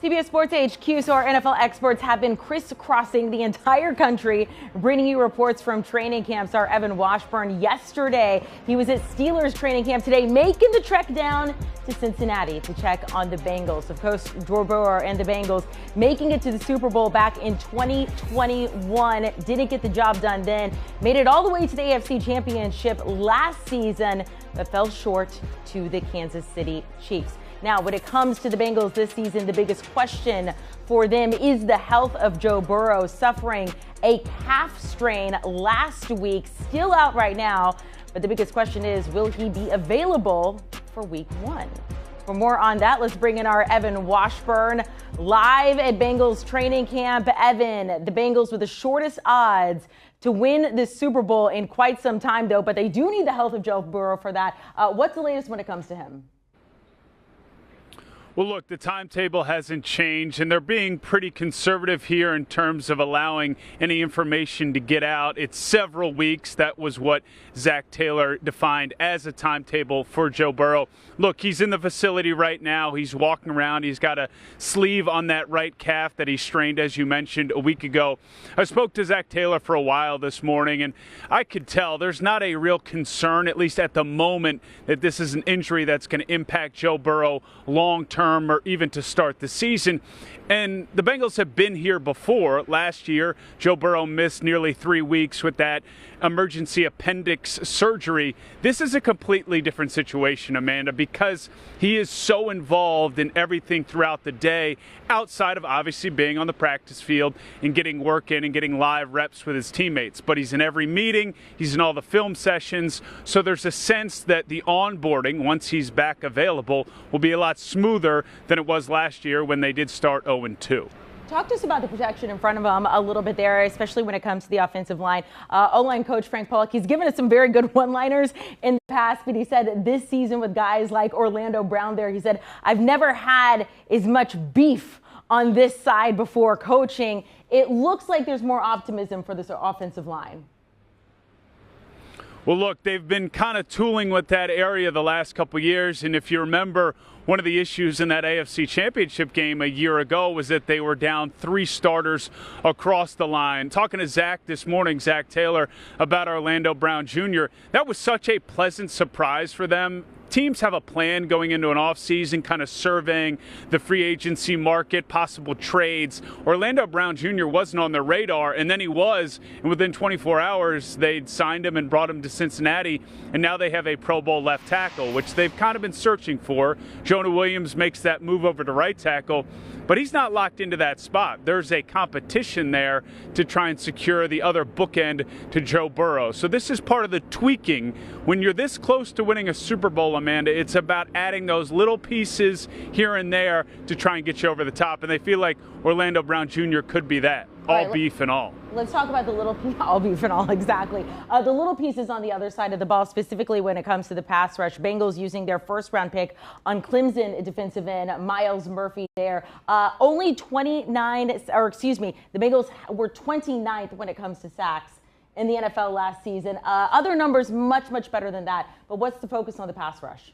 CBS Sports HQ, so our NFL experts have been crisscrossing the entire country, bringing you reports from training camps. Our Evan Washburn yesterday, he was at Steelers training camp today, making the trek down to Cincinnati to check on the Bengals. Of course, Joe Burrow and the Bengals making it to the Super Bowl back in 2021. Didn't get the job done then. Made it all the way to the AFC Championship last season, but fell short to the Kansas City Chiefs. Now, when it comes to the Bengals this season, the biggest question for them is the health of Joe Burrow, suffering a calf strain last week, still out right now. But the biggest question is, will he be available for week 1? For more on that, let's bring in our Evan Washburn live at Bengals training camp. Evan, the Bengals with the shortest odds to win this Super Bowl in quite some time, though, but they do need the health of Joe Burrow for that. What's the latest when it comes to him? Well, look, the timetable hasn't changed, and they're being pretty conservative here in terms of allowing any information to get out. It's several weeks. That was what Zach Taylor defined as a timetable for Joe Burrow. Look, he's in the facility right now. He's walking around. He's got a sleeve on that right calf that he strained, as you mentioned, a week ago. I spoke to Zach Taylor for a while this morning, and I could tell there's not a real concern, at least at the moment, that this is an injury that's going to impact Joe Burrow long-term or even to start the season. And the Bengals have been here before. Last year, Joe Burrow missed nearly 3 weeks with that emergency appendix surgery. This is a completely different situation, Amanda, because he is so involved in everything throughout the day, outside of obviously being on the practice field and getting work in and getting live reps with his teammates. But he's in every meeting, he's in all the film sessions, so there's a sense that the onboarding, once he's back available, will be a lot smoother than it was last year when they did start 0-2. Talk to us about the protection in front of him a little bit there, especially when it comes to the offensive line. O-line coach Frank Pollock, he's given us some very good one-liners in the past, but he said this season with guys like Orlando Brown there, he said, I've never had as much beef on this side before coaching. It looks like there's more optimism for this offensive line. Well, look, they've been kind of tooling with that area the last couple of years, and if you remember, one of the issues in that AFC Championship game a year ago was that they were down 3 starters across the line. Talking to Zach this morning, Zach Taylor, about Orlando Brown Jr., that was such a pleasant surprise for them. Teams have a plan going into an offseason, kind of surveying the free agency market, possible trades. Orlando Brown Jr. wasn't on their radar, and then he was. And within 24 hours, they'd signed him and brought him to Cincinnati, and now they have a Pro Bowl left tackle, which they've kind of been searching for. Jonah Williams makes that move over to right tackle, but he's not locked into that spot. There's a competition there to try and secure the other bookend to Joe Burrow. So this is part of the tweaking. When you're this close to winning a Super Bowl, Amanda, it's about adding those little pieces here and there to try and get you over the top, and they feel like Orlando Brown Jr. could be that. All beef and all. Let's talk about the little all beef and all, exactly. The little pieces on the other side of the ball, specifically when it comes to the pass rush. Bengals using their first-round pick on Clemson defensive end Myles Murphy there. Only 29, or excuse me, the Bengals were 29th when it comes to sacks in the NFL last season. Other numbers much better than that. But what's the focus on the pass rush?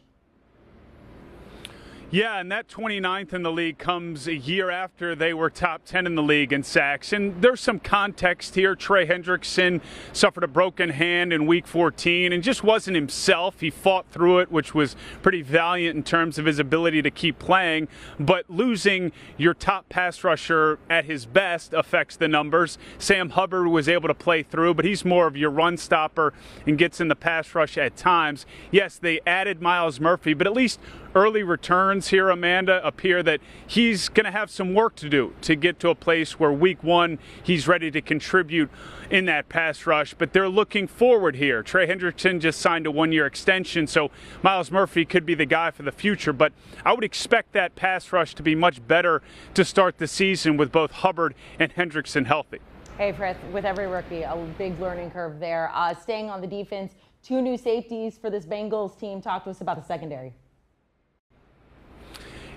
Yeah, and that 29th in the league comes a year after they were top 10 in the league in sacks. And there's some context here. Trey Hendrickson suffered a broken hand in week 14 and just wasn't himself. He fought through it, which was pretty valiant in terms of his ability to keep playing. But losing your top pass rusher at his best affects the numbers. Sam Hubbard was able to play through, but he's more of your run stopper and gets in the pass rush at times. Yes, they added Myles Murphy, but at least early returns here, Amanda, appear that he's going to have some work to do to get to a place where week 1 he's ready to contribute in that pass rush. But they're looking forward here. Trey Hendrickson just signed a 1-year extension, so Myles Murphy could be the guy for the future. But I would expect that pass rush to be much better to start the season with both Hubbard and Hendrickson healthy. Hey, Frith, with every rookie, a big learning curve there. Staying on the defense, 2 new safeties for this Bengals team. Talk to us about the secondary.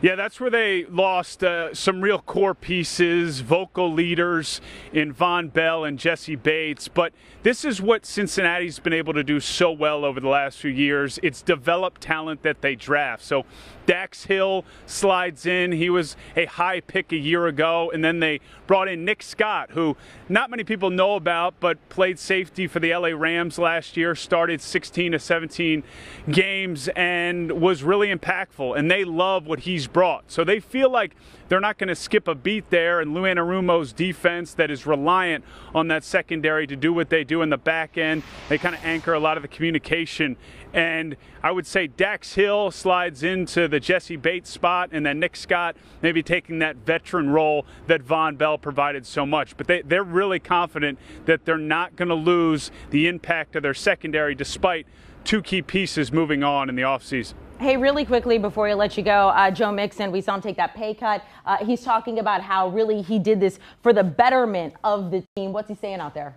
Yeah, that's where they lost some real core pieces, vocal leaders in Von Bell and Jesse Bates. But this is what Cincinnati's been able to do so well over the last few years. It's developed talent that they draft. So Dax Hill slides in. He was a high pick a year ago. And then they brought in Nick Scott, who not many people know about, but played safety for the LA Rams last year, started 16 to 17 games, and was really impactful. And they love what he's brought. So they feel like they're not going to skip a beat there. And Lou Anarumo's defense that is reliant on that secondary to do what they do in the back end, they kind of anchor a lot of the communication. And I would say Dax Hill slides into the Jesse Bates spot, and then Nick Scott maybe taking that veteran role that Von Bell provided so much. But they're really confident that they're not going to lose the impact of their secondary despite two key pieces moving on in the offseason. Hey, really quickly before I let you go, Joe Mixon, we saw him take that pay cut. He's talking about how really he did this for the betterment of the team. What's he saying out there?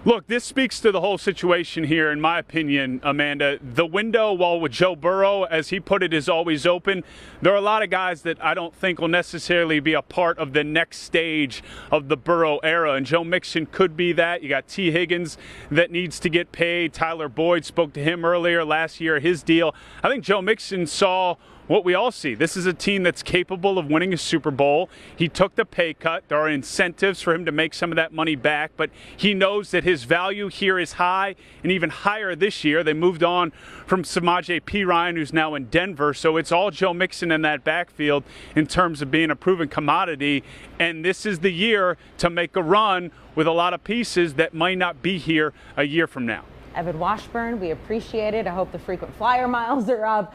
Look, this speaks to the whole situation here, in my opinion, Amanda. The window, while with Joe Burrow, as he put it, is always open. There are a lot of guys that I don't think will necessarily be a part of the next stage of the Burrow era, and Joe Mixon could be that. You got T. Higgins that needs to get paid. Tyler Boyd, spoke to him earlier last year, his deal. I think Joe Mixon saw what we all see. This is a team that's capable of winning a Super Bowl. He took the pay cut. There are incentives for him to make some of that money back, but he knows that his value here is high and even higher this year. They moved on from Samaje Perine, who's now in Denver, so it's all Joe Mixon in that backfield in terms of being a proven commodity, and this is the year to make a run with a lot of pieces that might not be here a year from now. Evan Washburn, we appreciate it. I hope the frequent flyer miles are up.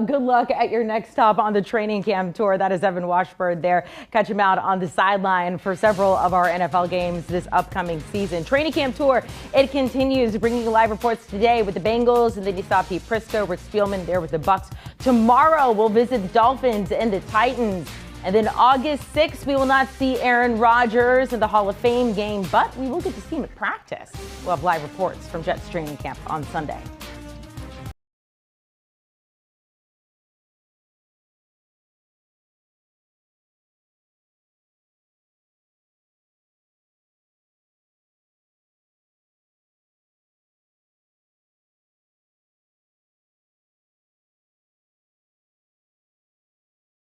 Good luck at your next stop on the training camp tour. That is Evan Washburn there. Catch him out on the sideline for several of our NFL games this upcoming season. Training camp tour, it continues, bringing you live reports today with the Bengals, and then you saw Pete Prisco, Rick Spielman there with the Bucs. Tomorrow, we'll visit the Dolphins and the Titans. And then August 6th, we will not see Aaron Rodgers in the Hall of Fame game, but we will get to see him at practice. We'll have live reports from Jets training camp on Sunday.